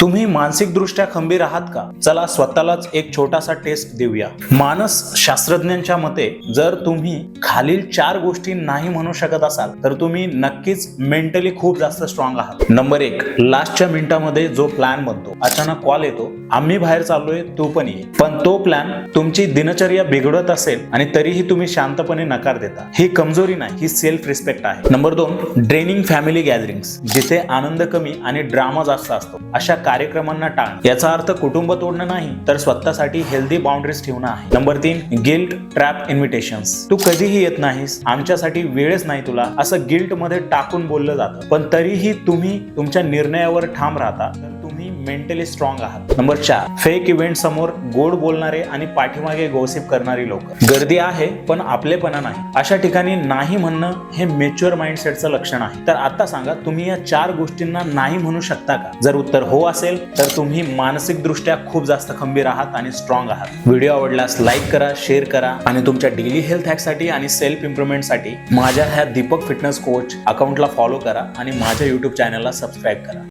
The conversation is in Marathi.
तुम्ही मानसिकदृष्ट्या खंबीर आहात का? चला स्वतःलाच एक छोटासा टेस्ट देऊया. मानस शास्त्रज्ञांच्या मते जर तुम्ही खालील 4 गोष्टी नाही म्हणू शकत असाल तर तुम्ही नक्कीच मेंटली खूप जास्त स्ट्रॉंग आहात. नंबर 1, लास्टच्या मिनिटामध्ये जो प्लॅन बनतो. अचानक कॉल येतो, आम्ही बाहेर चाललोय, तू पण ये. पण तो प्लॅन तुमची दिनचर्या बिघडत असेल आणि तरीही तुम्ही शांतपणे नकार देता. ही कमजोरी नाही, ही सेल्फ रिस्पेक्ट आहे. नंबर 2, ड्रेनिंग फॅमिली गॅदरिंग्स, जिथे आनंद कमी आणि ड्रामा जास्त असतो. अशा कार्यक्रमांना टाळ. याचा अर्थ कुटुंब तोडणं नाही तर स्वतःसाठी हेल्दी बाउंड्रीज ठेवणं आहे. नंबर 3, गिल्ट ट्रॅप इन्व्हिटेशन्स, तू कधीही येत नाहीस, आमच्यासाठी वेळच नाही तुला, असं गिल्ट मध्ये टाकून बोललं जातं. पण तरीही तुम्ही तुमच्या निर्णयावर ठाम राहता तर तुम्ही मेंटली स्ट्रॉंग आहात. नंबर 4, फेक इव्हेंट समोर गोड बोलणारे आणि पाठीमागे गॉसिप करणारी लोक. गर्दी आहे पण आपलेपणा नाही. अशा ठिकाणी नाही म्हणणं हे मॅच्युअर माइंडसेटचं लक्षण आहे. तर आता सांगा, तुम्ही या 4 गोष्टींना नाही म्हणू शकता का? जर उत्तर हो असेल तर तुम्ही मानसिकदृष्ट्या खूप जास्त खंबीर आहात आणि स्ट्रॉंग आहात. व्हिडिओ आवडल्यास लाईक करा, शेअर करा आणि तुमच्या डेली हेल्थ हॅकसाठी आणि सेल्फ इम्प्रूव्हमेंटसाठी माझ्या ह्या दीपक फिटनेस कोच अकाउंटला फॉलो करा आणि माझ्या YouTube चॅनलला सबस्क्राईब करा.